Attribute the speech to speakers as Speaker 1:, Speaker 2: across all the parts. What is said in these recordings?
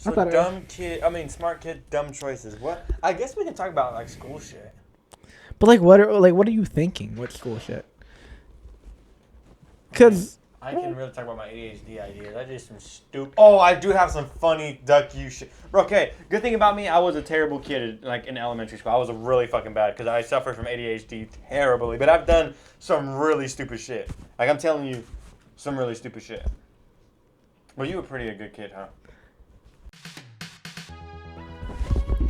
Speaker 1: So smart kid, dumb choices. What? I guess we can talk about like school shit.
Speaker 2: But like, what are you thinking? What school shit? Because
Speaker 1: I can really talk about my ADHD ideas. I did some stupid. Oh, I do have some funny duck you shit. Okay, good thing about me, I was a terrible kid in elementary school. I was really fucking bad because I suffered from ADHD terribly. But I've done some really stupid shit. Like I'm telling you, some really stupid shit. Well, you were pretty a good kid, huh?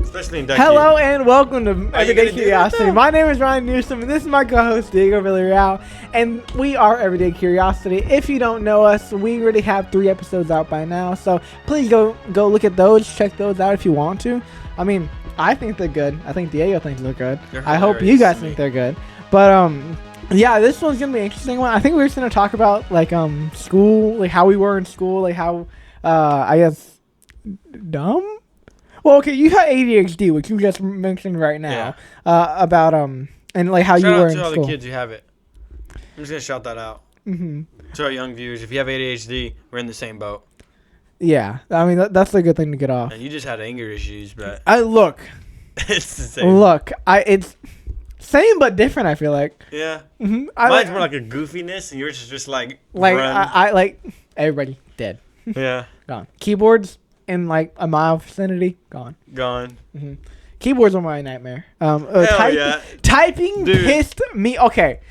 Speaker 1: Especially in duck
Speaker 2: hello and welcome to Everyday Curiosity. My name is Ryan Newsom and this is my co-host Diego Villarreal, and we are Everyday Curiosity. If you don't know us, we already have 3 episodes out by now, so please go look at those, check those out if you want to. I mean, I think they're good. I think Diego thinks they're good. I hope you guys think they're good. But yeah, this one's gonna be an interesting one. I think we're just gonna talk about like school, like how we were in school, like how I guess dumb. Well, okay, you had ADHD, which you just mentioned right now, about and like how you were in school. Shout out to
Speaker 1: all the kids who have it. I'm just gonna shout that out.
Speaker 2: Mm-hmm.
Speaker 1: To our young viewers, if you have ADHD, we're in the same boat.
Speaker 2: Yeah, I mean that's a good thing to get off.
Speaker 1: And you just had anger issues, but
Speaker 2: look,
Speaker 1: it's the same.
Speaker 2: Look, it's same but different. I feel like.
Speaker 1: Yeah.
Speaker 2: Mm-hmm.
Speaker 1: Mine's more like a goofiness, and yours is just like
Speaker 2: I like everybody dead.
Speaker 1: Yeah.
Speaker 2: Gone. Keyboards in like a mile vicinity, gone. Mm-hmm. Keyboards are my nightmare. Typing
Speaker 1: Dude.
Speaker 2: pissed me. Okay,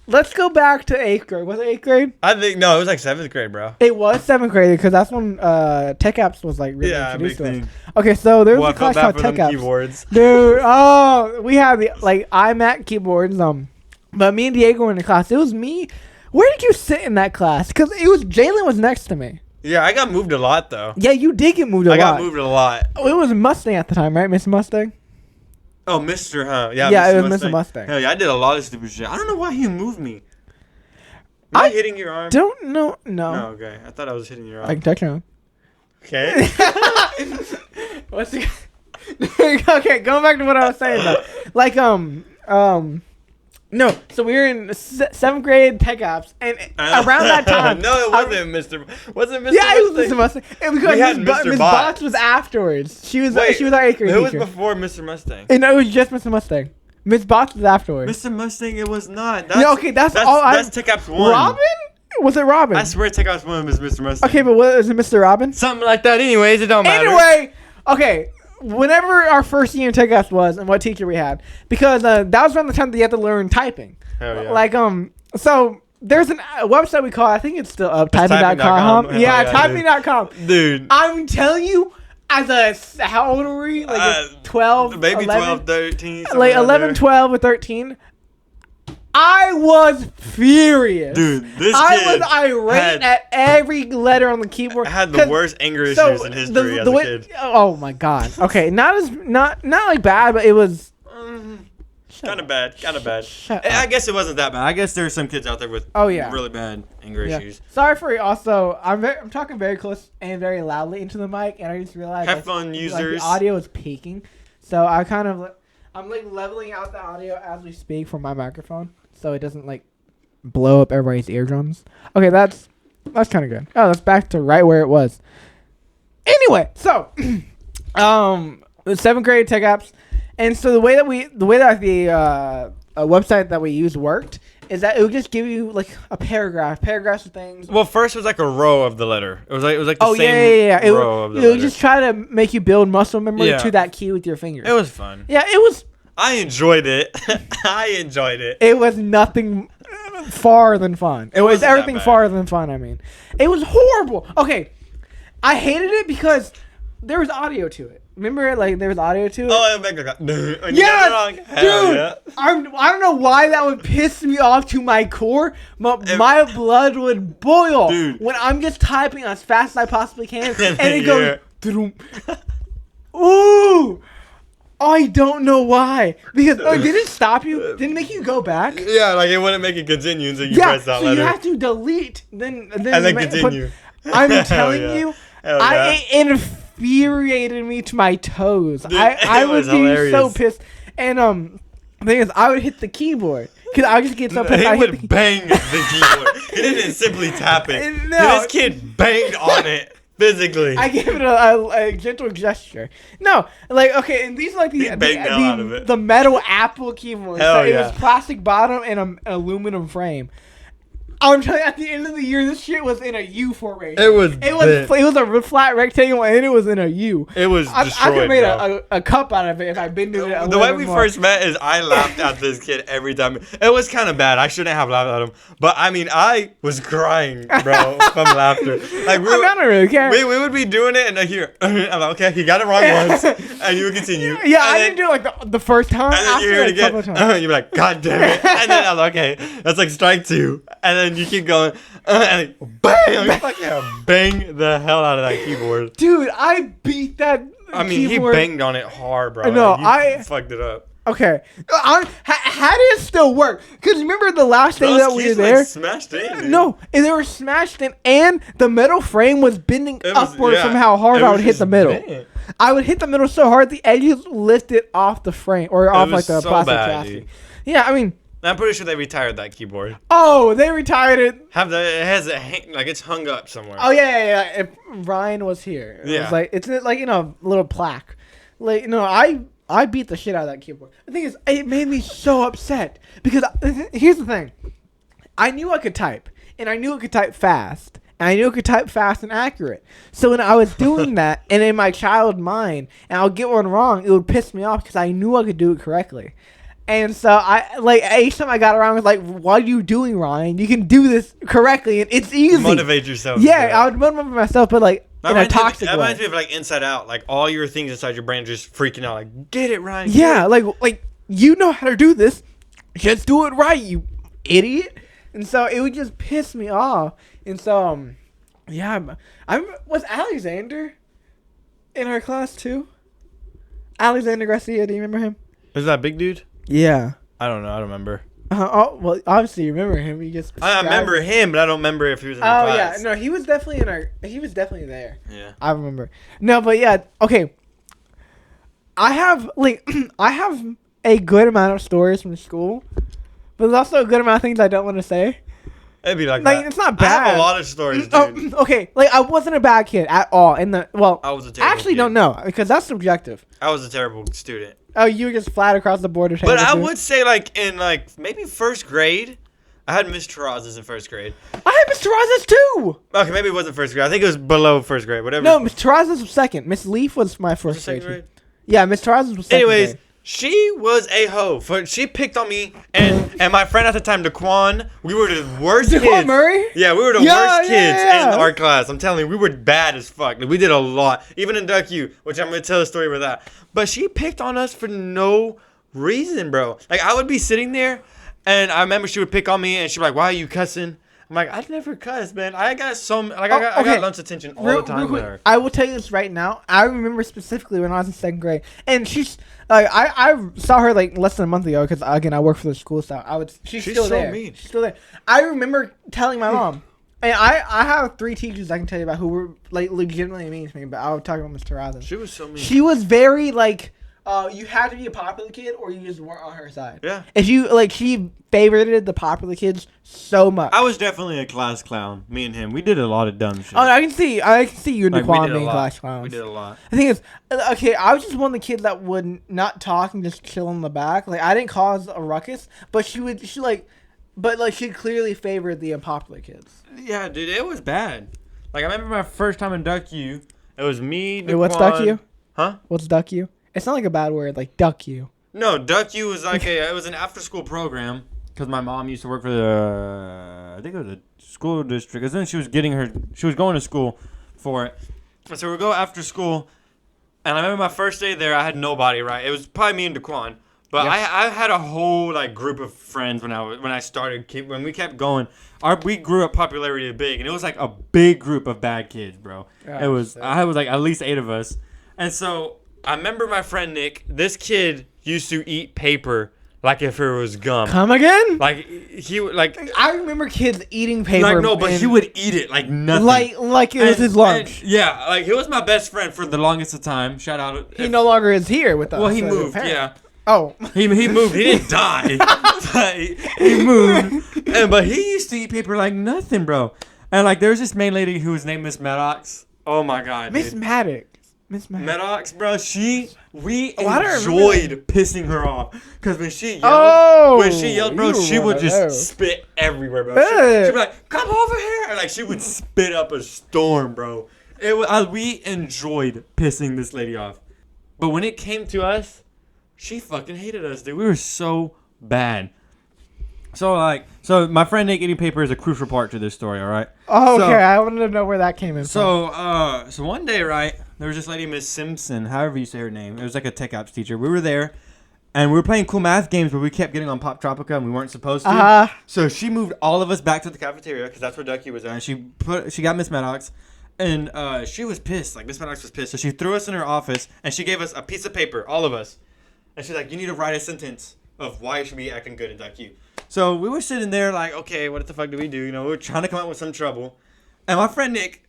Speaker 2: let's go back to 8th grade. Was it 8th grade?
Speaker 1: I think no, it was like 7th grade, bro.
Speaker 2: It was 7th grade because that's when Tech Apps was like really introduced to us.
Speaker 1: Thing.
Speaker 2: Okay, so there was a class called Tech Apps.
Speaker 1: Keyboards.
Speaker 2: Dude, oh, we had the like iMac keyboards. But me and Diego were in the class. It was me. Where did you sit in that class? Because Jalen was next to me.
Speaker 1: Yeah, I got moved a lot though.
Speaker 2: Yeah, you did get moved a lot.
Speaker 1: I got moved a lot.
Speaker 2: Oh, it was Mustang at the time, right, Mr. Mustang?
Speaker 1: Oh, Mr. Huh? Yeah,
Speaker 2: yeah,
Speaker 1: Mr.
Speaker 2: it was
Speaker 1: Mustang.
Speaker 2: Mr. Mustang.
Speaker 1: Hell yeah, I did a lot of stupid shit. I don't know why he moved me. Am I hitting your arm?
Speaker 2: Don't know. No.
Speaker 1: No, okay. I thought I was hitting your arm.
Speaker 2: I can touch your arm.
Speaker 1: Okay.
Speaker 2: What's the... Okay, going back to what I was saying though. Like no, so we were in 7th grade Tech Apps, and around that time...
Speaker 1: No, it wasn't Mr. Wasn't Mr.
Speaker 2: Yeah,
Speaker 1: Mustang?
Speaker 2: it was Mr. Mustang. And because Miss Box was afterwards. She was our 8th grade teacher.
Speaker 1: Who was before Mr. Mustang?
Speaker 2: And it was just Mr. Mustang. Miss Box was afterwards.
Speaker 1: Mr. Mustang, it was not.
Speaker 2: That's all.
Speaker 1: That's Tech Apps 1.
Speaker 2: Robin? Was it Robin?
Speaker 1: I swear Tech Apps 1 was Mr. Mustang.
Speaker 2: Okay, but what is it, Mr. Robin?
Speaker 1: Something like that. Anyways, it don't matter.
Speaker 2: Anyway, okay. Whenever our first year in Tech Apps was and what teacher we had, because that was around the time that you had to learn typing.
Speaker 1: Hell yeah.
Speaker 2: Like so there's a website we call, I think it's still up, typing.com. Yeah, typing.com.
Speaker 1: Dude,
Speaker 2: I'm telling you, as how old were we? Like 12,
Speaker 1: maybe
Speaker 2: 11,
Speaker 1: 12, 13.
Speaker 2: Like 11, 12, or 13. I was furious.
Speaker 1: Dude,
Speaker 2: I was irate at every letter on the keyboard.
Speaker 1: I had the worst anger issues in history as a kid.
Speaker 2: Oh my god. Okay, not like bad, but it was
Speaker 1: kind of bad.
Speaker 2: Shut
Speaker 1: I guess it wasn't that bad. I guess there are some kids out there with really bad anger issues.
Speaker 2: Sorry for also. I'm talking very close and very loudly into the mic, and I just realized
Speaker 1: headphone users.
Speaker 2: The audio is peaking, so I'm like leveling out the audio as we speak from my microphone, so it doesn't like blow up everybody's eardrums. Okay, that's kind of good. Oh, that's back to right where it was. Anyway, so the 7th grade Tech Apps. And so the way that the website that we used worked is that it would just give you like paragraphs of things.
Speaker 1: Well, first it was like a row of the letter. It was like the same row of the letter.
Speaker 2: It would just try to make you build muscle memory to that key with your fingers.
Speaker 1: It was fun.
Speaker 2: Yeah, it was.
Speaker 1: I enjoyed it.
Speaker 2: It was nothing far than fun. It was everything far than fun. I mean, it was horrible. Okay, I hated it because there was audio to it. Remember, like, there was audio to it?
Speaker 1: Oh, dude.
Speaker 2: Yes! Dude! Yeah. I don't know why that would piss me off to my core, but my blood would boil when I'm just typing as fast as I possibly can, and it goes... Ooh! I don't know why. Because, did it stop you? Did it make you go back?
Speaker 1: Yeah, like, it wouldn't make it continue until you press that letter.
Speaker 2: So you have to delete, then
Speaker 1: and then continue.
Speaker 2: I'm telling you, it infuriated me to my toes. Dude, I would be so pissed. And the thing is, I would hit the keyboard because I would just get so pissed.
Speaker 1: He would bang the keyboard. He didn't simply tap it. No. This kid banged on it Physically.
Speaker 2: I gave it a gentle gesture. No, like, okay, and these are like
Speaker 1: He banged the hell out of it.
Speaker 2: the metal Apple keyboard.
Speaker 1: Hell
Speaker 2: So it
Speaker 1: yeah.
Speaker 2: was plastic bottom and an aluminum frame. I'm telling you, at the end of the year, this shit was in a U formation.
Speaker 1: It was
Speaker 2: a flat rectangle, and it was in a U.
Speaker 1: It was
Speaker 2: I
Speaker 1: destroyed,
Speaker 2: could have made
Speaker 1: bro.
Speaker 2: a cup out of it if I bended it. A
Speaker 1: The way
Speaker 2: little
Speaker 1: we
Speaker 2: more.
Speaker 1: first met is I laughed at this kid every time. It was kind of bad. I shouldn't have laughed at him. But, I mean, I was crying, bro, from laughter. Like,
Speaker 2: I don't really care.
Speaker 1: we would be doing it, and I hear, I'm like, okay, he got it wrong once. And you would continue.
Speaker 2: Yeah,
Speaker 1: and
Speaker 2: I
Speaker 1: then,
Speaker 2: didn't do it like the first time.
Speaker 1: and then
Speaker 2: After
Speaker 1: you hear it
Speaker 2: a couple
Speaker 1: again.
Speaker 2: of times.
Speaker 1: You'd be like, God damn it. And then I'm like, okay, that's like strike 2. And then you keep going. And then, bam! You fucking bang the hell out of that keyboard.
Speaker 2: Dude, I beat that.
Speaker 1: I mean,
Speaker 2: keyboard.
Speaker 1: he banged on it hard, bro.
Speaker 2: No,
Speaker 1: Like, you fucked it up.
Speaker 2: Okay, how did it still work? Because remember the last day
Speaker 1: Those
Speaker 2: that we were
Speaker 1: keys,
Speaker 2: there?
Speaker 1: like, smashed in, dude.
Speaker 2: No, and they were smashed in, and the metal frame was bending
Speaker 1: It was-
Speaker 2: upward
Speaker 1: yeah,
Speaker 2: from how hard
Speaker 1: it
Speaker 2: I
Speaker 1: was
Speaker 2: would hit
Speaker 1: just
Speaker 2: the middle.
Speaker 1: bent.
Speaker 2: I would hit the middle so hard the edges lifted off the frame or off like
Speaker 1: was
Speaker 2: the
Speaker 1: so
Speaker 2: plastic
Speaker 1: bad,
Speaker 2: chassis.
Speaker 1: dude.
Speaker 2: Yeah, I mean,
Speaker 1: I'm pretty sure they retired that keyboard.
Speaker 2: oh, they retired it.
Speaker 1: It has a like it's hung up somewhere.
Speaker 2: Oh yeah. If Ryan was here, it
Speaker 1: Yeah.
Speaker 2: was like it's like a little plaque. Like I beat the shit out of that keyboard. The thing is, it made me so upset because here's the thing: I knew I could type, and I knew I could type fast, and I knew I could type fast and accurate. So when I was doing that, and in my child mind, and I'll get one wrong, it would piss me off because I knew I could do it correctly. And so each time I got around, I was like, "What are you doing, Ryan? You can do this correctly, and it's easy."
Speaker 1: Motivate yourself.
Speaker 2: Yeah, I would motivate myself, but like in a toxic
Speaker 1: That
Speaker 2: way.
Speaker 1: reminds me of like Inside Out. Like all your things inside your brain are just freaking out. Like, get it, Ryan. get
Speaker 2: Yeah,
Speaker 1: it.
Speaker 2: like you know how to do this. Just do it right, you idiot. And so it would just piss me off. And so yeah, was Alexander in our class too? Alexander Garcia, do you remember him?
Speaker 1: Is that big dude?
Speaker 2: Yeah.
Speaker 1: I don't know. I don't remember.
Speaker 2: Oh well, obviously you remember him. You just
Speaker 1: I remember him, but I don't remember if he was in the
Speaker 2: Oh
Speaker 1: class.
Speaker 2: yeah, no, he was definitely he was definitely there.
Speaker 1: Yeah.
Speaker 2: I remember. No, but yeah, okay. I have I have a good amount of stories from school, but there's also a good amount of things I don't want to say.
Speaker 1: It'd be like
Speaker 2: Like
Speaker 1: that.
Speaker 2: it's not
Speaker 1: I
Speaker 2: bad.
Speaker 1: have a lot of stories, dude.
Speaker 2: Oh, okay. Like I wasn't a bad kid at all.
Speaker 1: I was a terrible
Speaker 2: actually
Speaker 1: kid.
Speaker 2: don't know because that's subjective.
Speaker 1: I was a terrible student.
Speaker 2: Oh, you were just flat across the board.
Speaker 1: But I would say like in like maybe first grade, I had Miss Terrazas in first grade.
Speaker 2: I had Mr. Terrazas too.
Speaker 1: Okay, maybe it wasn't first grade. I think it was below first grade. Whatever.
Speaker 2: No, Miss Terrazas was second. Miss Leaf was my
Speaker 1: Was it
Speaker 2: first
Speaker 1: second
Speaker 2: grade.
Speaker 1: grade?
Speaker 2: Yeah, Miss Terrazas was second.
Speaker 1: Anyways,
Speaker 2: grade.
Speaker 1: she was a hoe. She picked on me and my friend at the time, Daquan. We were the worst
Speaker 2: Daquan
Speaker 1: kids.
Speaker 2: Murray?
Speaker 1: Yeah, we were the
Speaker 2: Yeah,
Speaker 1: worst
Speaker 2: yeah,
Speaker 1: kids
Speaker 2: yeah.
Speaker 1: in our class. I'm telling you, we were bad as fuck. Like, we did a lot. Even in Duck U, which I'm going to tell a story about that. But she picked on us for no reason, bro. Like, I would be sitting there, and I remember she would pick on me, and she'd be like, why are you cussing? I'm like, I never cuss, man. I got I got lunch attention all the time
Speaker 2: real
Speaker 1: with
Speaker 2: quick,
Speaker 1: her.
Speaker 2: I will tell you this right now. I remember specifically when I was in second grade, and she's like, I saw her like less than a month ago because again I work for the school, so she's still
Speaker 1: so
Speaker 2: there.
Speaker 1: mean.
Speaker 2: She's still there. I remember telling my mom, and I have 3 teachers I can tell you about who were like legitimately mean to me, but I'll talk about Miss Terrazas.
Speaker 1: She was so mean.
Speaker 2: She was very like. You had to be a popular kid, or you just weren't on her side.
Speaker 1: Yeah.
Speaker 2: If you she favorited the popular kids so much.
Speaker 1: I was definitely a class clown. Me and him, we did a lot of dumb shit.
Speaker 2: Oh, I can see you and
Speaker 1: Like, we
Speaker 2: Daquan
Speaker 1: did a
Speaker 2: being
Speaker 1: lot.
Speaker 2: class clowns.
Speaker 1: We did a lot.
Speaker 2: The thing is, okay, I was just one of the kids that would not talk and just chill in the back. Like I didn't cause a ruckus, but she clearly favored the unpopular kids.
Speaker 1: Yeah, dude, it was bad. Like I remember my first time in Duck U. It was me.
Speaker 2: Wait, what's
Speaker 1: Daquan-
Speaker 2: duck you?
Speaker 1: Huh?
Speaker 2: What's duck you? It's not like a bad word, like duck you.
Speaker 1: No, Duck U was like it was an after school program because my mom used to work for I think it was a school district. Because then she was going to school for it. And so we go after school, and I remember my first day there, I had nobody, right? It was probably me and Daquan. But
Speaker 2: Yes.
Speaker 1: I had a whole like group of friends when we kept going. We grew up popularity big, and it was like a big group of bad kids, bro.
Speaker 2: Oh,
Speaker 1: It was
Speaker 2: shit.
Speaker 1: I was like at least 8 of us, and so I remember my friend Nick. This kid used to eat paper like if it was gum.
Speaker 2: Come again?
Speaker 1: Like he would like
Speaker 2: I remember kids eating paper.
Speaker 1: like no, but
Speaker 2: and-
Speaker 1: he would eat it like nothing.
Speaker 2: like it was
Speaker 1: And-
Speaker 2: his lunch.
Speaker 1: and- yeah, like he was my bbest friend for the longest of time. Shout out.
Speaker 2: He no longer is here with us.
Speaker 1: Well, he
Speaker 2: so
Speaker 1: moved.
Speaker 2: apparently-
Speaker 1: Yeah.
Speaker 2: Oh.
Speaker 1: He moved. He didn't die. But he moved. But he used to eat paper like nothing, bro. And like there was this main lady who was named Miss Maddox. Oh my god,
Speaker 2: Miss
Speaker 1: dude.
Speaker 2: Maddox. Miss Maddox.
Speaker 1: Maddox, bro, we
Speaker 2: Oh, I don't
Speaker 1: enjoyed pissing her off. Because when she yelled, bro,
Speaker 2: you
Speaker 1: she
Speaker 2: were
Speaker 1: would
Speaker 2: one of
Speaker 1: just
Speaker 2: those.
Speaker 1: spit everywhere, bro.
Speaker 2: Ugh.
Speaker 1: She'd be like, come over here. And, like, she would spit up a storm, bro. We enjoyed pissing this lady off. But when it came to us, she fucking hated us, dude. We were so bad. So my friend Nick eating paper is a crucial part to this story, all right?
Speaker 2: Oh, okay.
Speaker 1: So-
Speaker 2: I wanted to know where that came in from.
Speaker 1: So one day, right, there was this lady, Miss Simpson, however you say her name. It was like a tech ops teacher. We were there, and we were playing cool math games, but we kept getting on Pop Tropica, and we weren't supposed to. So she moved all of us back to the cafeteria, because that's where Ducky was at, and she got Miss Maddox, and she was pissed. Like, Miss Maddox was pissed. So she threw us in her office, and she gave us a piece of paper, all of us. And she's like, you need to write a sentence of why you should be acting good at Ducky. So we were sitting there like, okay, what the fuck do we do? You know, we were trying to come up with some trouble. And my friend Nick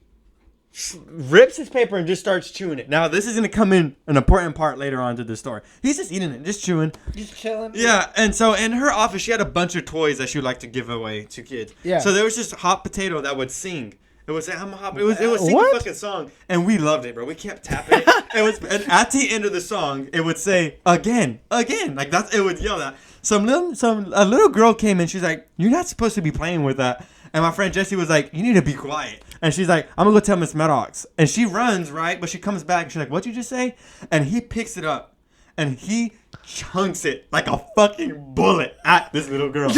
Speaker 1: rips his paper and just starts chewing it. Now, this is going to come in an important part later on to the story. He's just eating it, just chewing.
Speaker 2: Just chilling.
Speaker 1: Yeah, and so in her office, she had a bunch of toys that she would like to give away to kids.
Speaker 2: Yeah.
Speaker 1: So there was this hot potato that would sing. It would say, I'm a hot. It was singing
Speaker 2: What?
Speaker 1: a fucking song, and we loved it, bro. We kept tapping it. And at the end of the song, it would say again, like it would yell that. A little girl came in. She's like, "You're not supposed to be playing with that." And my friend Jessie was like, "You need to be quiet." And she's like, "I'm gonna go tell Miss Maddox." And she runs, right, but she comes back. And she's like, "What'd you just say?" And he picks it up, and he chunks it like a fucking bullet at this little girl.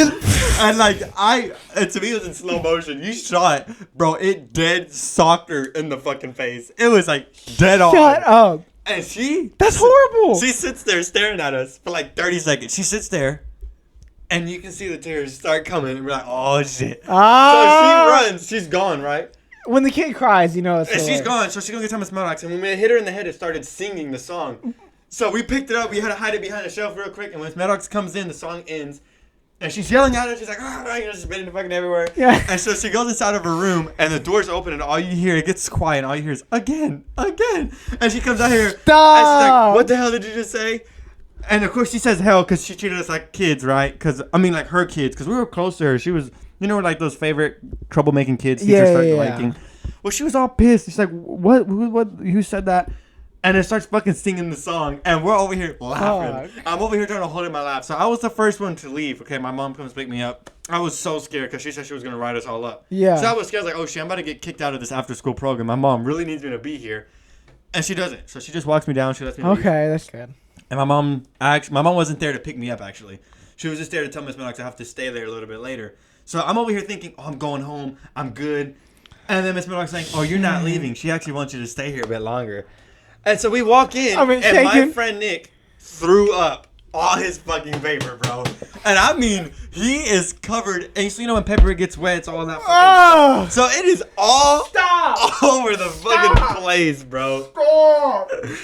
Speaker 1: And like and to me it was in slow motion. You saw it, bro. It dead socked her in the fucking face. It was like dead on.
Speaker 2: Shut up.
Speaker 1: And
Speaker 2: That's horrible.
Speaker 1: She sits there staring at us for like 30 seconds. She sits there, and you can see the tears start coming. And we're like, oh shit. So she runs. She's gone, right?
Speaker 2: When the kid cries, you know it's
Speaker 1: And
Speaker 2: the
Speaker 1: she's
Speaker 2: way.
Speaker 1: gone. So she's gonna get Thomas Maddox. And when we hit her in the head, it started singing the song. So we picked it up. We had to hide it behind a shelf real quick. And when Maddox comes in, the song ends. And she's yelling at us. She's like, oh, you know, she's bending fucking everywhere.
Speaker 2: Yeah.
Speaker 1: And so she goes inside of her room, and the door's open, and all you hear, it gets quiet, and all you hear is, again. And she comes out here.
Speaker 2: Stop.
Speaker 1: And she's like, what the hell did you just say? And of course she says hell because she treated us like kids, right? Like her kids, because we were close to her. She was, like those favorite troublemaking kids teachers start liking. Well, she was all pissed. She's like, what, who said that? And it starts fucking singing the song, and we're over here laughing. I'm over here trying to hold in my laugh. So I was the first one to leave. Okay, my mom comes pick me up. I was so scared because she said she was gonna write us all up.
Speaker 2: Yeah.
Speaker 1: So I was scared. I was like, oh shit, I'm about to get kicked out of this after-school program. My mom really needs me to be here, and she doesn't. So she just walks me down. She lets me leave.
Speaker 2: Okay, that's good.
Speaker 1: And my mom wasn't there to pick me up. Actually, she was just there to tell Miss Maddox I have to stay there a little bit later. So I'm over here thinking, oh, I'm going home. I'm good. And then Miss Maddox saying, oh, you're not leaving. She actually wants you to stay here a bit longer. And so we walk in, and my friend Nick threw up all his fucking paper, bro. And I mean, he is covered. And so, when paper gets wet, it's all that fucking stuff. So it is all over the fucking place, bro.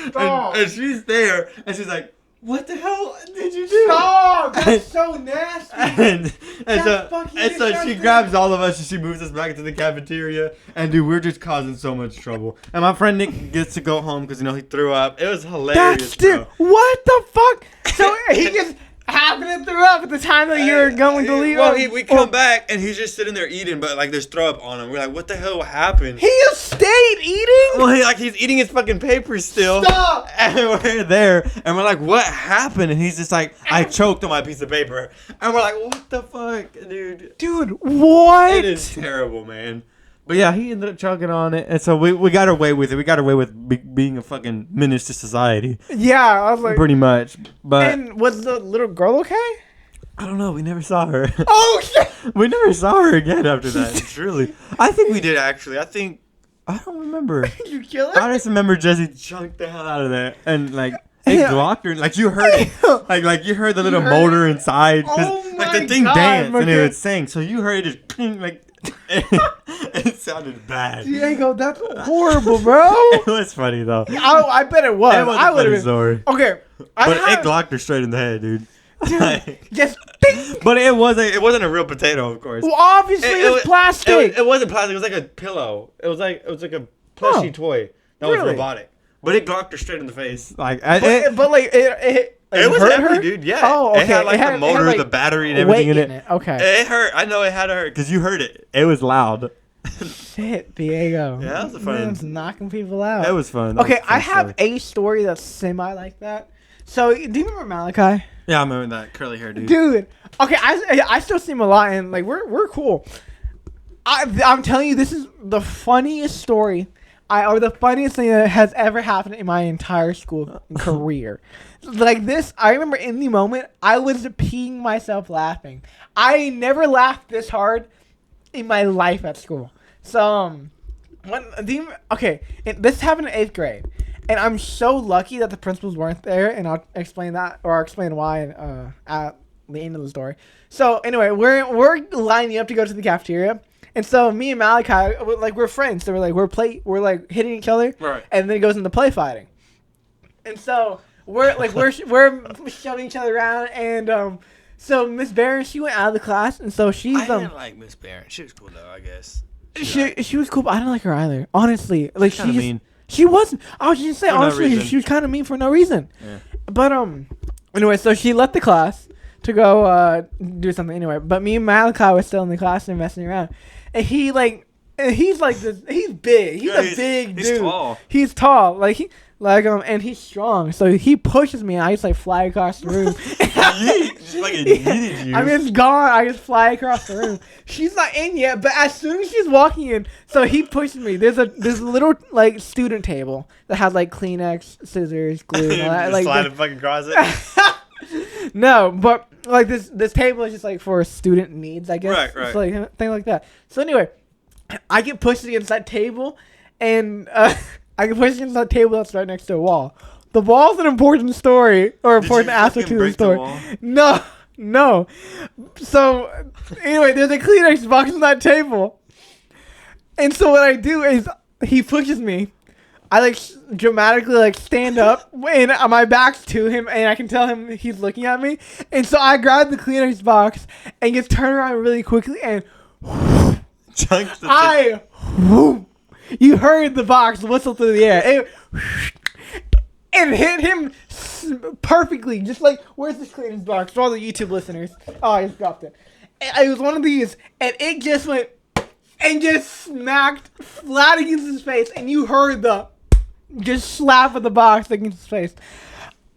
Speaker 2: Stop.
Speaker 1: And she's there, and she's like, what the hell did you do?
Speaker 2: Stop. That's so nasty.
Speaker 1: And so she grabs all of us and she moves us back to the cafeteria. And dude, we're just causing so much trouble. And my friend Nick gets to go home because he threw up. It was hilarious.
Speaker 2: What the fuck? So he just happened to throw up at the time that you were going to leave.
Speaker 1: Well, we come back and he's just sitting there eating, but like there's throw up on him. We're like, what the hell happened?
Speaker 2: He stayed eating?
Speaker 1: Well, he's eating his fucking papers still.
Speaker 2: Stop!
Speaker 1: And we're there, and we're like, what happened? And he's just like, I choked on my piece of paper. And we're like, what the fuck, dude?
Speaker 2: Dude, what?
Speaker 1: It is terrible, man. But yeah, he ended up choking on it, and so we got away with it. We got away with being a fucking menace to society.
Speaker 2: Yeah, I was like,
Speaker 1: pretty much. But
Speaker 2: and was the little girl okay?
Speaker 1: I don't know. We never saw her.
Speaker 2: Oh shit!
Speaker 1: We never saw her again after that. Truly, I think we did actually. I don't remember.
Speaker 2: You kill her?
Speaker 1: I just remember Jesse chunked the hell out of there, and like it blocked her. Like you heard it, like you heard the little motor inside,
Speaker 2: Oh
Speaker 1: like the
Speaker 2: my
Speaker 1: thing
Speaker 2: God,
Speaker 1: danced and it
Speaker 2: okay.
Speaker 1: would sing. So you heard it just ping, like it sounded bad.
Speaker 2: Diego, that's horrible, bro.
Speaker 1: It was funny though.
Speaker 2: I bet it was.
Speaker 1: It was a
Speaker 2: I would
Speaker 1: funny
Speaker 2: have.
Speaker 1: story.
Speaker 2: Okay,
Speaker 1: But it glocked her straight in the head, dude.
Speaker 2: just ding.
Speaker 1: But it wasn't a real potato, of course.
Speaker 2: Well, obviously it's plastic.
Speaker 1: It wasn't plastic. It was like a pillow. It was like a plushy toy that was robotic. But it glocked her straight in the face. Like,
Speaker 2: but like it
Speaker 1: was
Speaker 2: hurt
Speaker 1: heavy,
Speaker 2: her?
Speaker 1: dude. Yeah.
Speaker 2: Oh, okay.
Speaker 1: It had like the motor,
Speaker 2: like,
Speaker 1: the battery, and everything
Speaker 2: weight
Speaker 1: in it.
Speaker 2: Okay.
Speaker 1: It hurt. I know it had to hurt because you heard it. It was loud.
Speaker 2: Shit, Diego.
Speaker 1: Yeah, that was a fun.
Speaker 2: Man's knocking people out.
Speaker 1: It was fun.
Speaker 2: Okay, I have a story that's semi like that. So, do you remember Malachi?
Speaker 1: Yeah, I remember that curly hair dude.
Speaker 2: Dude, okay, I still see him a lot, and like we're cool. I'm telling you, this is the funniest story, or the funniest thing that has ever happened in my entire school career. Like this, I remember in the moment I was peeing myself laughing. I never laughed this hard in my life at school. So, this happened in 8th grade. And I'm so lucky that the principals weren't there, and I'll explain that, or I'll explain why at the end of the story. So anyway, we're lining up to go to the cafeteria, and so me and Malachi, we're friends. So we're like hitting each other,
Speaker 1: Right.
Speaker 2: And then it goes into play fighting, and so we're shoving each other around, and so Miss Barron, she went out of the class, and so she's
Speaker 1: I didn't like Miss Barron. She was cool though, I guess.
Speaker 2: She was cool, but I didn't like her either. Honestly, like
Speaker 1: She's kinda mean.
Speaker 2: She wasn't. I was just saying,
Speaker 1: For no
Speaker 2: honestly,
Speaker 1: reason.
Speaker 2: she was kind of mean for no reason.
Speaker 1: Yeah.
Speaker 2: But anyway, so she left the class to go do something anyway. But me and Malachi were still in the class and messing around, and he's like this. He's big. He's a big dude.
Speaker 1: He's tall.
Speaker 2: He's tall. And he's strong. So he pushes me, and I just like fly across the room.
Speaker 1: Just fucking yeeted you.
Speaker 2: I mean, it's gone. I just fly across the room. She's not in yet, but as soon as she's walking in, so he pushes me. There's a little like student table that has like Kleenex, scissors, glue, and all that.
Speaker 1: Just
Speaker 2: Like
Speaker 1: slide and fucking cross it.
Speaker 2: no, but like this table is just like for student needs, I guess.
Speaker 1: Right.
Speaker 2: It's like thing like that. So anyway, I get pushed against that table, and I get pushed against that table that's right next to a wall. The wall's an important story, or important aspect to the story. No. So, anyway, there's a Kleenex box on that table. And so what I do is, he pushes me. I, like, dramatically, like, stand up, and my back's to him, and I can tell him he's looking at me. And so I grab the Kleenex box, and just turn around really quickly, and
Speaker 1: Chunks the
Speaker 2: you heard the box whistle through the air. And hit him perfectly. Just like, where's this Kleenex box? For all the YouTube listeners. Oh, I just dropped it. It was one of these, and it just went and just smacked flat against his face, and you heard the just slap of the box against his face.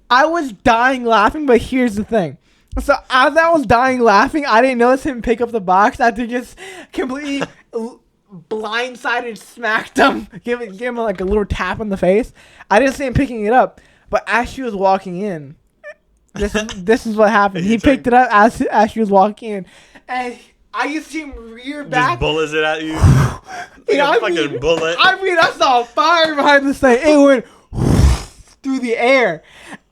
Speaker 2: I was dying laughing, but here's the thing. So as I was dying laughing, I didn't notice him pick up the box after just completely blindsided smacked him, give him like a little tap in the face. I didn't see him picking it up, but as she was walking in, this is what happened. He picked it up as she was walking in, and I just see him rear back.
Speaker 1: Just bullets it at you.
Speaker 2: Fucking
Speaker 1: bullet.
Speaker 2: I mean, I saw fire behind this thing. It went through the air.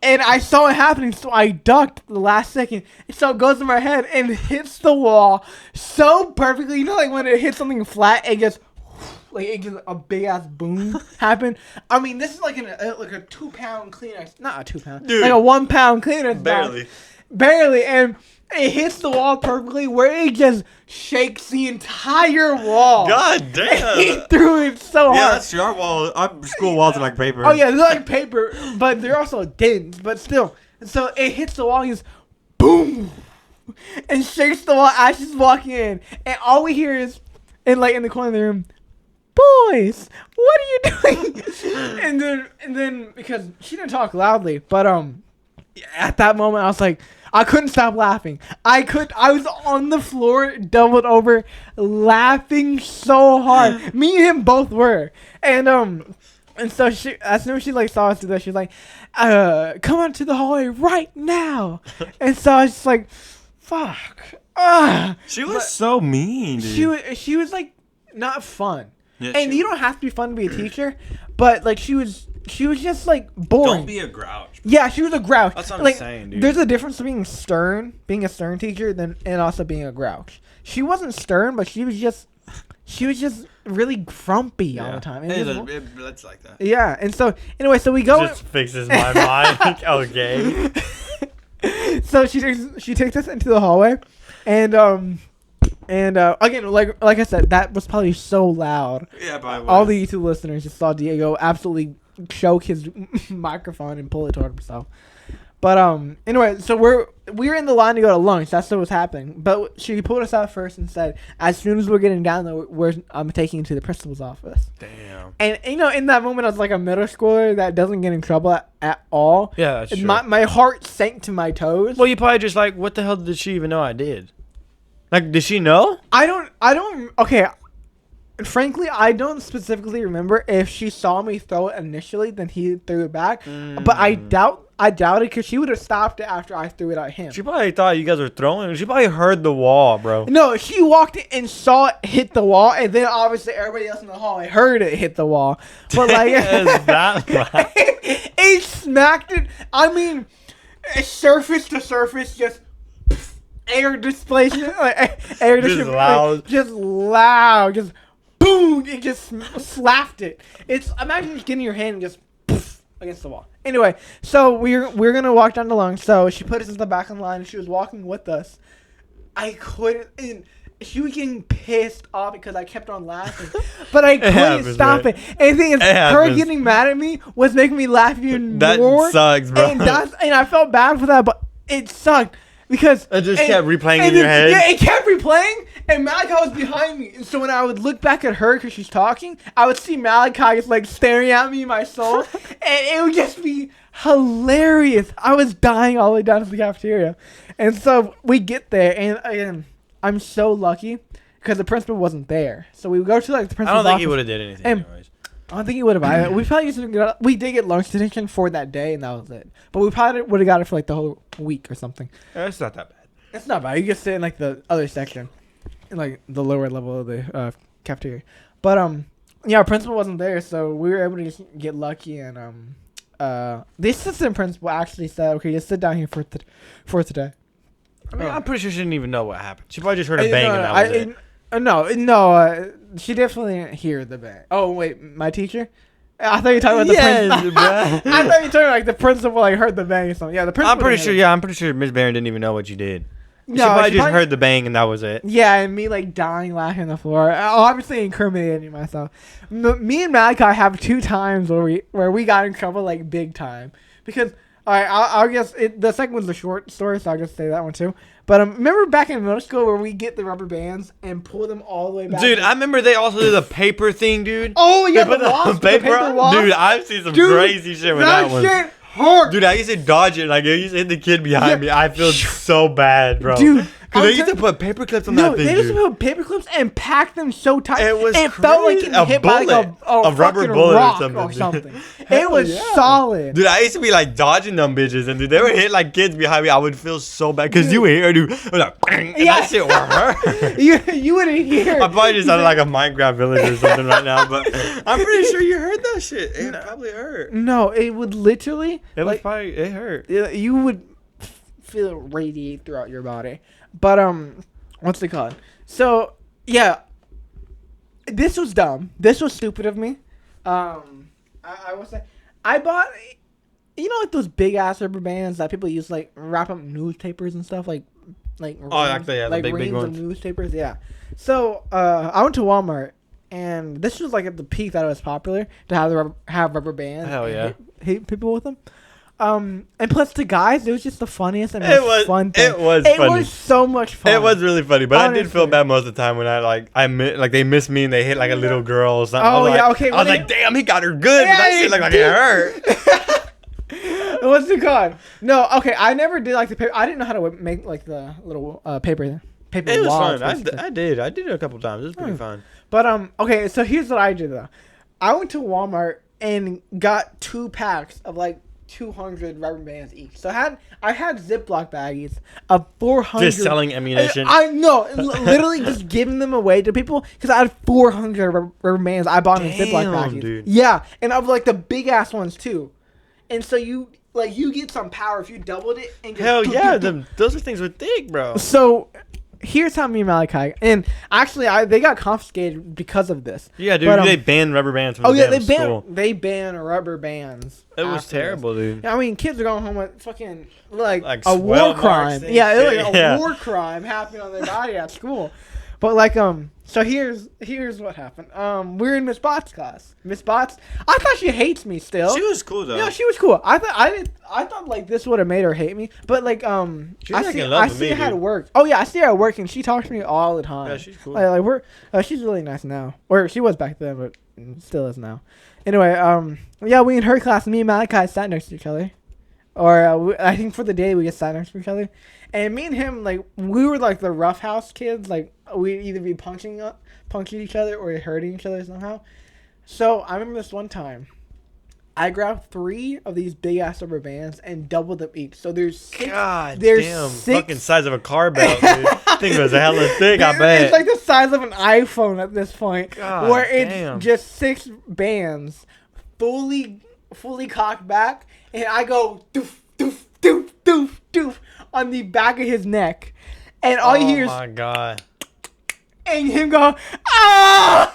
Speaker 2: And I saw it happening, so I ducked the last second. So it goes in my head and hits the wall so perfectly. You know, like when it hits something flat, it gets a big ass boom happen. I mean, this is like a 2-pound Kleenex, not a 2-pound,
Speaker 1: dude,
Speaker 2: like a 1-pound Kleenex. Barely, and it hits the wall perfectly, where it just shakes the entire wall.
Speaker 1: God damn!
Speaker 2: He threw it so hard.
Speaker 1: Yeah, that's your wall. Our school walls are like paper.
Speaker 2: Oh yeah, they're like paper, but they're also dents. But still, so it hits the wall. And he's boom, and shakes the wall as she's walking in, and all we hear is, in the corner of the room, boys, what are you doing? and then because she didn't talk loudly, but at that moment I was like, I couldn't stop laughing. I was on the floor, doubled over, laughing so hard. Me and him both were. And so she, as soon as she like saw us do that, she was like, come on to the hallway right now. And so I was just like, fuck.
Speaker 1: She was so mean, dude.
Speaker 2: She was like not fun.
Speaker 1: Yeah,
Speaker 2: and you don't have to be fun to be a teacher, but like she was just like boring.
Speaker 1: Don't be a grouch.
Speaker 2: Yeah, she was a grouch.
Speaker 1: That's what I'm
Speaker 2: like,
Speaker 1: saying, dude.
Speaker 2: There's a difference between being a stern teacher, and also being a grouch. She wasn't stern, but she was just really grumpy all the time.
Speaker 1: It's like that.
Speaker 2: Yeah, and so anyway, so we go.
Speaker 1: Just fixes my mind. Okay.
Speaker 2: So she takes us into the hallway, and again, like I said, that was probably so loud.
Speaker 1: Yeah, probably.
Speaker 2: All the YouTube listeners just saw Diego absolutely choke his microphone and pull it toward himself. But anyway, so we're in the line to go to lunch. That's what was happening. But she pulled us out first and said, as soon as we're getting down there, I'm taking you to the principal's office.
Speaker 1: Damn.
Speaker 2: And in that moment, I was like a middle schooler that doesn't get in trouble at all.
Speaker 1: Yeah, that's true.
Speaker 2: My heart sank to my toes.
Speaker 1: Well, you probably just like, what the hell did she even know I did? Like, did she know?
Speaker 2: I don't. Okay. Frankly, I don't specifically remember if she saw me throw it initially, then he threw it back. But I doubt it because she would have stopped it after I threw it at him.
Speaker 1: She probably thought you guys were throwing. She probably heard the wall, bro.
Speaker 2: No, she walked in and saw it hit the wall, and then obviously everybody else in the hallway heard it hit the wall. But like, it smacked it. I mean, surface to surface, just air displacement, air displacement, just loud, just boom! It just slapped it. It's imagine just getting your hand and just poof against the wall. Anyway, so we're gonna walk down the lunch. So she put us in the back of the line, and she was walking with us. I couldn't. And she was getting pissed off because I kept on laughing, but I couldn't stop it. And the thing is, her getting mad at me was making me laugh even more.
Speaker 1: That sucks, bro.
Speaker 2: And I felt bad for that, but it sucked. Because
Speaker 1: it just kept replaying in your head.
Speaker 2: Yeah, it kept replaying, and Malachi was behind me. And so when I would look back at her because she's talking, I would see Malachi just like staring at me in my soul, and it would just be hilarious. I was dying all the way down to the cafeteria, and so we get there, and I'm so lucky because the principal wasn't there. So we go to like the principal's office.
Speaker 1: I don't think he would have did anything anyways.
Speaker 2: I don't think he would have. We probably we did get lunch detention for that day, and that was it. But we probably would have got it for like the whole week or something.
Speaker 1: Yeah, it's not that bad.
Speaker 2: It's not bad. You just sit in like the other section, in like the lower level of the cafeteria. But yeah, our principal wasn't there, so we were able to just get lucky. And the assistant principal actually said, "Okay, just sit down here for today."
Speaker 1: I mean, I'm pretty sure she didn't even know what happened. She probably just heard a bang and that was it.
Speaker 2: No, she definitely didn't hear the bang. Oh wait, my teacher? I thought you were talking about the principal. I thought you were talking about like the principal like heard the bang or something. Yeah, the principal.
Speaker 1: I'm pretty sure Miss Barron didn't even know what you did. No, she probably just heard the bang and that was it.
Speaker 2: Yeah, and me like dying laughing on the floor. Obviously incriminating myself. Me and Malachi have 2 times where we got in trouble like big time because. All right, I'll guess the second one's a short story, so I'll just say that one too. But remember back in middle school where we get the rubber bands and pull them all the way back?
Speaker 1: Dude, I remember they also did the paper thing, dude.
Speaker 2: Oh, yeah,
Speaker 1: the paper wasp. Dude, I've seen some crazy shit with that one.
Speaker 2: That shit hurt.
Speaker 1: Dude, I used to dodge it. Like, I used to hit the kid behind me. I feel so bad, bro.
Speaker 2: Dude.
Speaker 1: Because they used to put paper clips on that thing,
Speaker 2: they used to put paper clips and pack them so tight.
Speaker 1: It
Speaker 2: felt like getting hit by like a
Speaker 1: rubber bullet
Speaker 2: rock
Speaker 1: or something.
Speaker 2: It was solid.
Speaker 1: Dude, I used to be like dodging them bitches, and dude, they would hit like kids behind me. I would feel so bad because you would hear, dude, like, and that shit would hurt.
Speaker 2: you wouldn't hear.
Speaker 1: I probably just sounded like a Minecraft village or something right now, but I'm pretty sure you heard that shit. It probably hurt.
Speaker 2: No, it would literally.
Speaker 1: It hurt.
Speaker 2: You would feel it radiate throughout your body. But what's it called? So yeah, this was dumb. This was stupid of me. I will say, I bought, like those big ass rubber bands that people use like wrap up newspapers and stuff like
Speaker 1: actually, yeah, the big ones.
Speaker 2: Of newspapers, yeah. So I went to Walmart, and this was like at the peak that it was popular to have rubber bands.
Speaker 1: Hell yeah,
Speaker 2: hit people with them. And plus the guys, it was just the funniest and most fun thing.
Speaker 1: It was funny.
Speaker 2: It was so much fun.
Speaker 1: It was really funny, but honestly, I did feel bad most of the time when they missed me and they hit like a little girl or something.
Speaker 2: Oh yeah, okay.
Speaker 1: I was like, damn, he got her good, but that shit looked like it hurt.
Speaker 2: What's it called? No, okay, I never did like the paper. I didn't know how to make like the little paper. It was
Speaker 1: fun. I did it a couple times. It was pretty fun.
Speaker 2: But okay, so here's what I did though. I went to Walmart and got 2 packs of like 200 rubber bands each. So I had Ziploc baggies of 400.
Speaker 1: Just selling ammunition.
Speaker 2: I know, literally just giving them away to people because I had 400 rubber bands I bought in Ziploc baggies. Dude. Yeah, and of like the big ass ones too. And so you get some power if you doubled it. And just
Speaker 1: hell yeah, those things were thick, bro.
Speaker 2: So here's how me and Malachi, and actually they got confiscated because of this.
Speaker 1: Yeah, dude, they banned rubber bands from the school.
Speaker 2: They banned rubber bands.
Speaker 1: It was terrible, dude.
Speaker 2: I mean, kids are going home with fucking like a war crime. Yeah, it was like a war crime happening on their body at school. But like so here's what happened. We're in Miss Bot's class. Miss Bot's, I thought she hates me still.
Speaker 1: She was cool though.
Speaker 2: No, she was cool. I thought like this would have made her hate me. But like I see how it works. Oh yeah, I see her at work and she talks to me all the time.
Speaker 1: Yeah, she's cool.
Speaker 2: She's really nice now. Or she was back then, but still is now. Anyway, yeah, we in her class, me and Malachi sat next to each other. Or I think for the day we get sat next to each other. And me and him, like, we were like the roughhouse kids. Like, we'd either be punching each other or hurting each other somehow. So I remember this one time, I grabbed 3 of these big ass rubber bands and doubled them each. So there's 6.
Speaker 1: God
Speaker 2: there's
Speaker 1: damn,
Speaker 2: 6,
Speaker 1: fucking size of a car belt, dude. I think it was a hella thick. I bet
Speaker 2: it's like the size of an iPhone at this point,
Speaker 1: God
Speaker 2: where it's
Speaker 1: damn.
Speaker 2: just 6 bands, fully cocked back, and I go doof doof doof doof doof on the back of his neck, and all you hear is,
Speaker 1: oh my god,
Speaker 2: and him go, ah!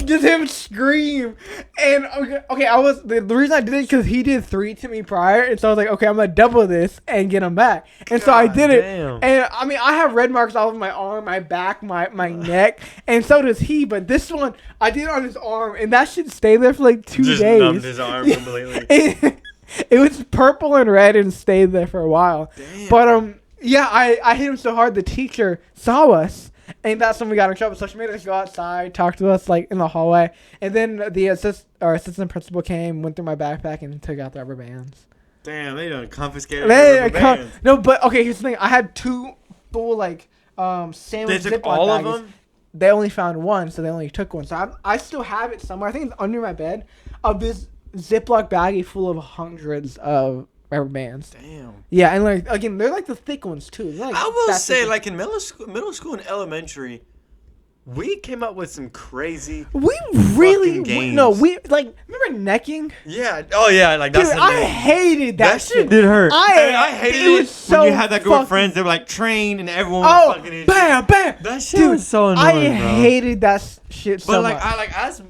Speaker 2: Just him scream. And okay, I was the reason I did it because he did 3 to me prior, and so I was like, okay, I'm gonna double this and get him back. And so I did it.
Speaker 1: damn.
Speaker 2: And I mean, I have red marks all over my arm, my back, my neck, and so does he. But this one, I did it on his arm, and that should stay there for like 2
Speaker 1: just
Speaker 2: days.
Speaker 1: numbed his arm completely.
Speaker 2: It was purple and red and stayed there for a while.
Speaker 1: Damn.
Speaker 2: But yeah, I hit him so hard the teacher saw us. And that's when we got in trouble. So she made us go outside, talk to us like in the hallway, and then the assistant principal came, went through my backpack, and took out the rubber bands.
Speaker 1: Damn, they done confiscated the rubber bands.
Speaker 2: No, but okay. Here's the thing: I had 2 full like sandwich
Speaker 1: They took
Speaker 2: Ziploc
Speaker 1: all of
Speaker 2: baggies.
Speaker 1: them.
Speaker 2: They only found 1, so they only took 1. So I still have it somewhere. I think it's under my bed of this Ziploc baggie full of hundreds of rubber bands.
Speaker 1: Damn.
Speaker 2: Yeah, and like again, they're like the thick ones too. Like,
Speaker 1: I will say,
Speaker 2: thick.
Speaker 1: like in middle school and elementary, we came up with some crazy.
Speaker 2: We really
Speaker 1: games.
Speaker 2: we like remember necking?
Speaker 1: Yeah. Oh yeah. Like that's.
Speaker 2: Dude,
Speaker 1: the
Speaker 2: I
Speaker 1: name.
Speaker 2: hated that shit.
Speaker 1: did hurt.
Speaker 2: I
Speaker 1: hated
Speaker 2: it was so
Speaker 1: when you had that group
Speaker 2: fucking-
Speaker 1: of friends. They were like trained and everyone. was fucking hit
Speaker 2: bam, bam.
Speaker 1: That shit
Speaker 2: Dude,
Speaker 1: was so
Speaker 2: I
Speaker 1: annoying, bro.
Speaker 2: hated that shit so
Speaker 1: But like
Speaker 2: much.
Speaker 1: as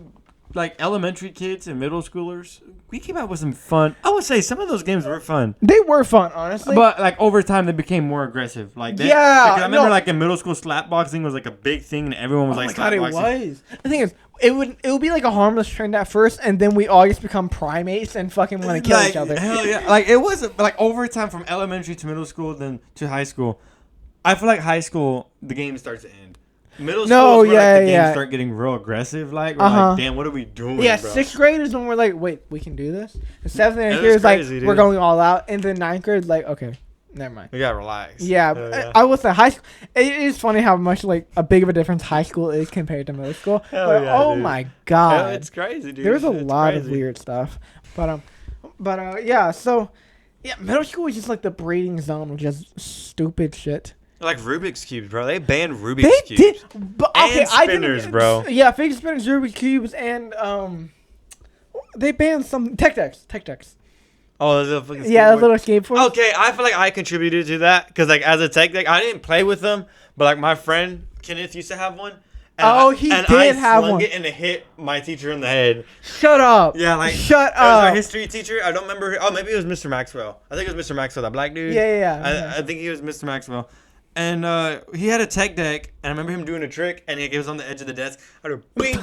Speaker 1: like elementary kids and middle schoolers, we came out with some fun. I would say some of those games were fun.
Speaker 2: They were fun, honestly.
Speaker 1: But like over time, they became more aggressive. Like
Speaker 2: Yeah,
Speaker 1: because I remember
Speaker 2: no.
Speaker 1: like in middle school, slap boxing was like a big thing, and everyone was
Speaker 2: Oh
Speaker 1: like
Speaker 2: my god, it
Speaker 1: slap boxing.
Speaker 2: was. The thing is, it would be like a harmless trend at first, and then we all just become primates and fucking want to kill each other.
Speaker 1: Hell yeah! Like it was like over time from elementary to middle school, then to high school. I feel like high school, the game starts to end. Middle school
Speaker 2: No,
Speaker 1: is where
Speaker 2: yeah,
Speaker 1: like, the games
Speaker 2: yeah.
Speaker 1: start getting real aggressive. Like, we're
Speaker 2: Uh-huh.
Speaker 1: like, damn, what are we doing?
Speaker 2: Yeah,
Speaker 1: bro?
Speaker 2: 6th grade is when we're like, wait, we can do this. And 7th and 8th
Speaker 1: That
Speaker 2: grade
Speaker 1: is
Speaker 2: is like,
Speaker 1: crazy,
Speaker 2: we're
Speaker 1: dude.
Speaker 2: going all out. And then 9th grade, like, okay, never mind.
Speaker 1: We gotta relax.
Speaker 2: Yeah,
Speaker 1: Hell yeah.
Speaker 2: I will say high school. It is funny how much like a big of a difference high school is compared to middle school.
Speaker 1: Hell
Speaker 2: But,
Speaker 1: yeah,
Speaker 2: oh
Speaker 1: dude.
Speaker 2: my
Speaker 1: Hell,
Speaker 2: god,
Speaker 1: it's crazy, dude.
Speaker 2: there's a
Speaker 1: It's
Speaker 2: lot of
Speaker 1: crazy.
Speaker 2: weird stuff. But yeah. So yeah, middle school was just like the breeding zone of just stupid shit.
Speaker 1: Like Rubik's cubes, bro. They banned Rubik's
Speaker 2: They
Speaker 1: cubes.
Speaker 2: did, but
Speaker 1: And
Speaker 2: okay, I
Speaker 1: spinners,
Speaker 2: didn't.
Speaker 1: bro.
Speaker 2: Yeah, fidget spinners, Rubik's cubes, and they banned some tech decks.
Speaker 1: Oh, there's a fucking
Speaker 2: Yeah, a
Speaker 1: skateboard.
Speaker 2: little skateboard.
Speaker 1: Okay, I feel like I contributed to that because, like, as a tech deck, I didn't play with them, but like my friend Kenneth used to have one. And
Speaker 2: Oh,
Speaker 1: I,
Speaker 2: he
Speaker 1: and
Speaker 2: did
Speaker 1: I
Speaker 2: have
Speaker 1: slung
Speaker 2: one.
Speaker 1: it and it hit my teacher in the head.
Speaker 2: Shut up.
Speaker 1: Yeah, like
Speaker 2: shut
Speaker 1: That was our
Speaker 2: up.
Speaker 1: history teacher. I don't remember. Oh, maybe it was Mr. Maxwell. I think it was Mr. Maxwell, that black dude.
Speaker 2: Yeah.
Speaker 1: I think he was Mr. Maxwell. And he had a tech deck, and I remember him doing a trick, and he was on the edge of the desk. I heard a bing,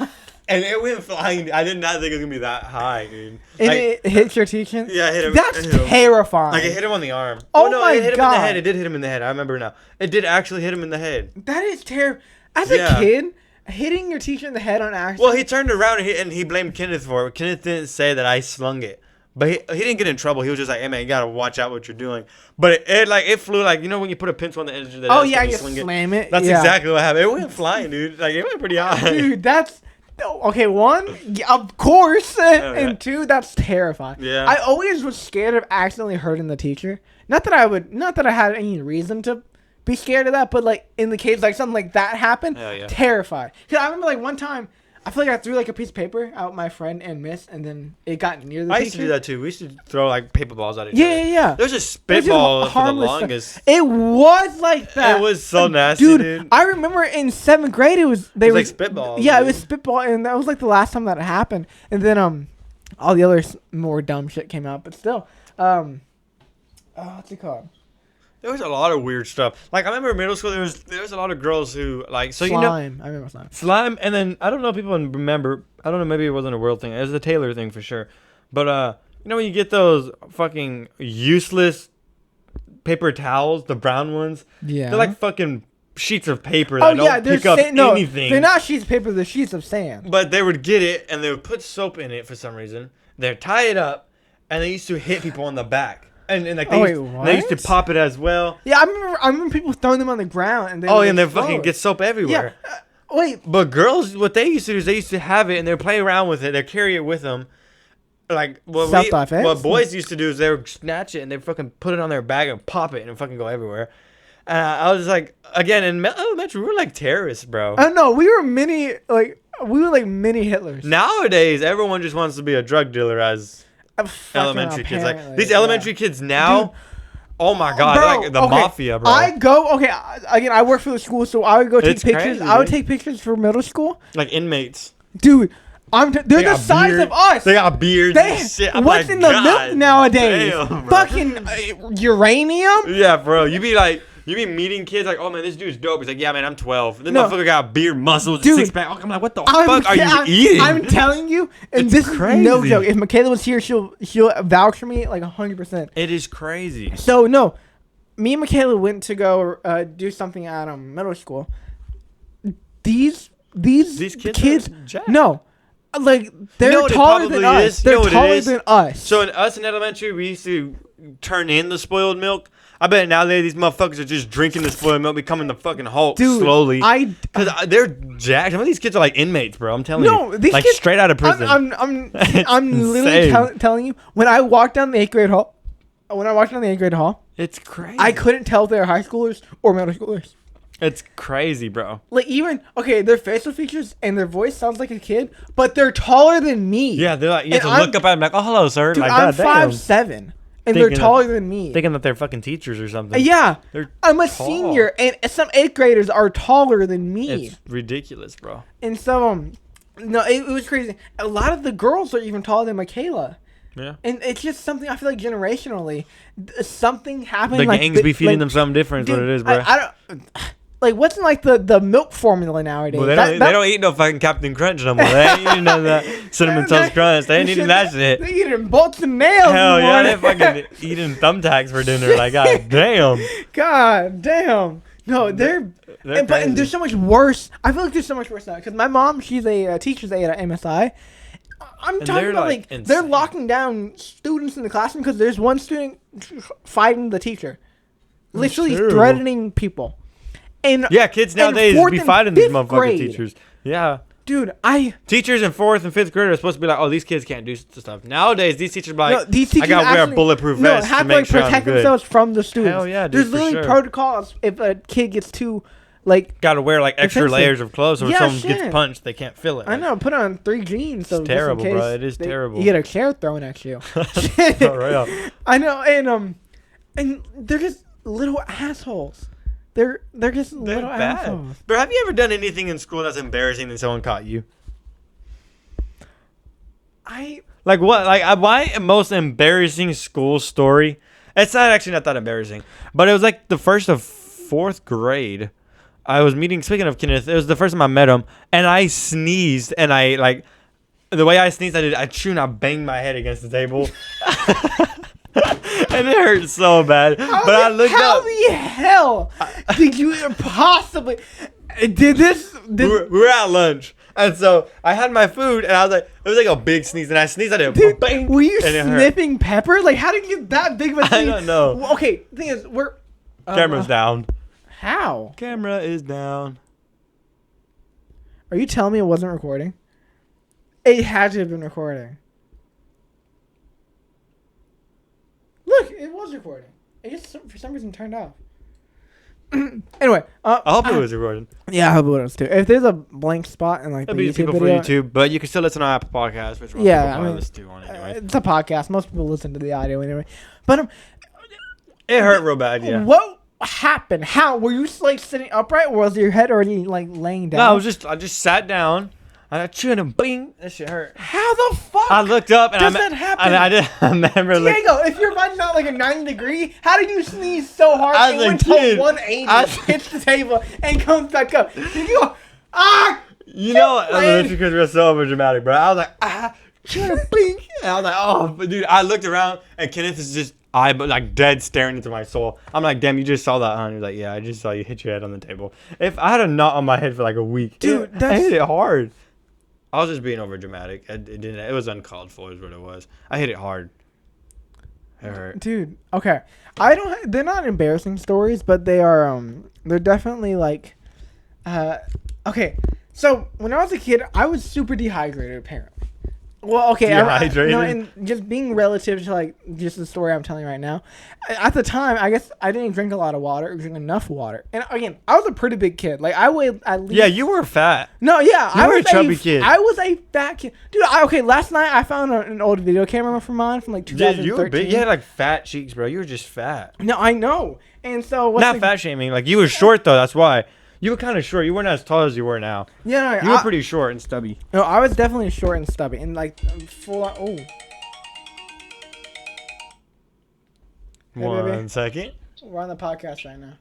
Speaker 1: and it went flying. I did not think it was gonna be that high, dude.
Speaker 2: And
Speaker 1: Like,
Speaker 2: it hits your teacher.
Speaker 1: yeah, I hit him.
Speaker 2: That's
Speaker 1: I hit him.
Speaker 2: terrifying.
Speaker 1: Like it hit him on the arm.
Speaker 2: Oh
Speaker 1: no,
Speaker 2: my
Speaker 1: it hit him in the
Speaker 2: God.
Speaker 1: head. It did hit him in the head. I remember now. It did actually hit him in the head.
Speaker 2: That is terrible. As
Speaker 1: Yeah.
Speaker 2: a kid, hitting your teacher in the head on accident.
Speaker 1: Well, he turned around and he blamed Kenneth for it. Kenneth didn't say that I slung it. But he didn't get in trouble. He was just like, hey, man, you got to watch out what you're doing. But it flew like, you know when you put a pencil on the edge of the desk
Speaker 2: oh
Speaker 1: and
Speaker 2: yeah, you
Speaker 1: sling
Speaker 2: slam it.
Speaker 1: That's
Speaker 2: yeah.
Speaker 1: exactly what happened. It went flying, dude. Like, it went pretty high.
Speaker 2: Dude, that's okay. 1, yeah, of course,
Speaker 1: yeah.
Speaker 2: and 2, that's terrifying.
Speaker 1: Yeah.
Speaker 2: I always was scared of accidentally hurting the teacher. Not that I had any reason to be scared of that, but like in the case like something like that happened,
Speaker 1: Hell yeah.
Speaker 2: terrified. Cause I remember like one time, I feel like I threw like a piece of paper out my friend and missed, and then it got near the
Speaker 1: I
Speaker 2: teacher.
Speaker 1: used to do that too. We used to throw like paper balls at each
Speaker 2: Yeah,
Speaker 1: other.
Speaker 2: yeah, yeah.
Speaker 1: There's a
Speaker 2: It was just
Speaker 1: spitball for the
Speaker 2: harmless stuff.
Speaker 1: longest.
Speaker 2: It was like that.
Speaker 1: It was so nasty, dude.
Speaker 2: I remember in 7th grade it was
Speaker 1: It was like spitball.
Speaker 2: Yeah, it
Speaker 1: dude.
Speaker 2: was spitball, and that was like the last time that it happened. And then all the other more dumb shit came out, but still, what's it called?
Speaker 1: There was a lot of weird stuff. Like I remember in middle school, there was a lot of girls who like so
Speaker 2: Slime. I remember slime.
Speaker 1: slime, and then I don't know if people remember. I don't know, maybe it wasn't a world thing. It was a Taylor thing for sure. But when you get those fucking useless paper towels, the brown ones,
Speaker 2: Yeah.
Speaker 1: they're like fucking sheets of paper that don't pick up anything.
Speaker 2: They're not sheets of paper. They're sheets of sand.
Speaker 1: But they would get it and they would put soap in it for some reason. They'd tie it up, and they used to hit people on the back. And like they used to pop it as well.
Speaker 2: Yeah, I remember people throwing them on the ground and
Speaker 1: and they fucking get soap everywhere.
Speaker 2: Yeah. Wait.
Speaker 1: But girls, what they used to do is they used to have it and they would play around with it. They carry it with them. Like what boys used to do is they would snatch it and they fucking put it on their bag and pop it and fucking go everywhere. And I was like, again, in elementary, we were like terrorists, bro.
Speaker 2: I know, we were mini Hitlers.
Speaker 1: Nowadays, everyone just wants to be a drug dealer as elementary kids. Like these elementary kids now, dude, oh my god, bro, they're like the mafia, bro.
Speaker 2: Again, I work for the school, so I would go take pictures.
Speaker 1: Crazy,
Speaker 2: I would take pictures for middle school.
Speaker 1: Like inmates.
Speaker 2: Dude, they're the size of us.
Speaker 1: They got beards and shit.
Speaker 2: What's in the milk nowadays?
Speaker 1: Damn,
Speaker 2: fucking uranium?
Speaker 1: Yeah, bro. You be meeting kids like, oh man, this dude's dope. He's like, yeah, man, I'm 12. This motherfucker got beard muscles, and six pack. I'm like, what the fuck are you eating?
Speaker 2: I'm telling you, and
Speaker 1: it's
Speaker 2: this
Speaker 1: crazy.
Speaker 2: Is no joke. If Michaela was here, she'll vouch for me like 100%.
Speaker 1: It is crazy.
Speaker 2: So no, me and Michaela went to go do something at middle school. These kids no. Like they're taller than us. They're taller than us.
Speaker 1: So in elementary, we used to turn in the spoiled milk. I bet nowadays these motherfuckers are just drinking the spoiled milk, becoming the fucking Hulk slowly. Because they're jacked. Some of these kids are like inmates, bro. I'm telling you. These kids, straight out of prison.
Speaker 2: I'm literally telling you. When I walked down the 8th grade hall,
Speaker 1: it's crazy.
Speaker 2: I couldn't tell if they were high schoolers or middle schoolers.
Speaker 1: It's crazy, bro.
Speaker 2: Like their facial features and their voice sounds like a kid, but they're taller than me.
Speaker 1: Yeah, they're like, you have to look up at them like, oh, hello, sir.
Speaker 2: Dude,
Speaker 1: like,
Speaker 2: I'm 5'7". And they're taller than me.
Speaker 1: Thinking that they're fucking teachers or something.
Speaker 2: Yeah. I'm a senior, and some 8th graders are taller than me.
Speaker 1: It's ridiculous, bro.
Speaker 2: And so, no, it was crazy. A lot of the girls are even taller than Michaela.
Speaker 1: Yeah.
Speaker 2: And it's just something, I feel like generationally, something happened.
Speaker 1: The gangs be feeding them something different, dude, is what it is, bro.
Speaker 2: I don't... Like, what's in, like, the milk formula nowadays?
Speaker 1: Well, they don't eat no fucking Captain Crunch no more. They ain't eating none of that Cinnamon Toast Crunch. They ain't eating that shit.
Speaker 2: They eating bolts and nails.
Speaker 1: Hell yeah, they fucking eating thumbtacks for dinner. Like, god damn.
Speaker 2: God damn. No, they're and there's so much worse. I feel like there's so much worse now. Because my mom, she's a teacher's aide at MSI. I'm talking about, like they're locking down students in the classroom because there's one student fighting the teacher. Literally threatening people. And
Speaker 1: yeah, kids nowadays be fighting these motherfucking teachers. Yeah.
Speaker 2: Dude,
Speaker 1: teachers in 4th and 5th grade are supposed to be like, oh, these kids can't do stuff. Nowadays, these teachers be like,
Speaker 2: no, these teachers
Speaker 1: I gotta wear a bulletproof vest to make sure
Speaker 2: protect themselves from the students.
Speaker 1: Hell yeah, dude,
Speaker 2: there's literally protocols if a kid gets too, like,
Speaker 1: gotta wear like extra layers of clothes, so if someone gets punched, they can't feel it.
Speaker 2: I know. Put on 3 jeans. So
Speaker 1: it's terrible, bro. It is terrible.
Speaker 2: You get a chair thrown at you. I know, and they're just little assholes. They're just little assholes.
Speaker 1: Bro, have you ever done anything in school that's embarrassing that someone caught you? Like what? Like my most embarrassing school story. It's actually not that embarrassing, but it was like the first of 4th grade. I was speaking of Kenneth, it was the first time I met him, and I sneezed, and the way I sneezed, I chewed and I banged my head against the table. And it hurt so bad. I looked up.
Speaker 2: How the hell did you possibly... We
Speaker 1: were at lunch. And so I had my food, and I was like, it was like a big sneeze, and I sneezed at it.
Speaker 2: Dude, bang, were you sniffing pepper? Like, how did you get that big of a sneeze?
Speaker 1: I don't know.
Speaker 2: Okay, the thing is,
Speaker 1: camera's down.
Speaker 2: How?
Speaker 1: Camera is down.
Speaker 2: Are you telling me it wasn't recording? It had to have been recording. Look, it was recording. It just for some reason turned off. Anyway,
Speaker 1: I hope it was recording.
Speaker 2: Yeah, I hope it was too. If there's a blank spot in like the YouTube video,
Speaker 1: for YouTube, but you can still listen on Apple Podcasts, which listen to on anyway.
Speaker 2: It's a podcast. Most people listen to the audio anyway. But
Speaker 1: it hurt real bad. Yeah.
Speaker 2: What happened? How were you like sitting upright, or was your head already like laying down?
Speaker 1: No, I just sat down. I chewing and bing. That shit hurt.
Speaker 2: How the fuck?
Speaker 1: I looked up and
Speaker 2: does that happen?
Speaker 1: And I remember looking.
Speaker 2: Diego, if your body's not like a 90 degree, how did you sneeze so hard
Speaker 1: As
Speaker 2: it
Speaker 1: a
Speaker 2: went to
Speaker 1: kid,
Speaker 2: 180, hits the table, and comes back up? Did you go, ah?
Speaker 1: You know,
Speaker 2: man.
Speaker 1: because we're so over dramatic, bro. I was like, chewing and bing. And I was like, oh, but dude, I looked around and Kenneth is just like dead staring into my soul. I'm like, damn, you just saw that, huh? And he was like, yeah, I just saw you hit your head on the table. If I had a knot on my head for like a week,
Speaker 2: Dude,
Speaker 1: I hit it hard. I was just being over dramatic. It was uncalled for, is what it was. I hit it hard. It hurt.
Speaker 2: Dude, okay. They're not embarrassing stories, but they are, they're definitely like, okay. So, when I was a kid, I was super dehydrated, apparently. Well, okay.
Speaker 1: Dehydrated?
Speaker 2: No, and just being relative to, like, just the story I'm telling you right now. At the time, I guess I didn't drink a lot of water or drink enough water. And, again, I was a pretty big kid. Like, I weighed at least...
Speaker 1: Yeah, you were fat.
Speaker 2: No, yeah.
Speaker 1: You were a chubby kid.
Speaker 2: I was a fat kid. Dude, last night I found an old video camera from mine from, like, 2013.
Speaker 1: You were big. You had, like, fat cheeks, bro. You were just fat.
Speaker 2: No, I know. And so...
Speaker 1: Not fat shaming. Like, you were short, though. That's why. You were kind of short. You weren't as tall as you were now.
Speaker 2: Yeah, no,
Speaker 1: you were pretty short and stubby.
Speaker 2: No, I was definitely short and stubby, and like full on. Oh. Hey,
Speaker 1: 1 second.
Speaker 2: we're on the podcast right now.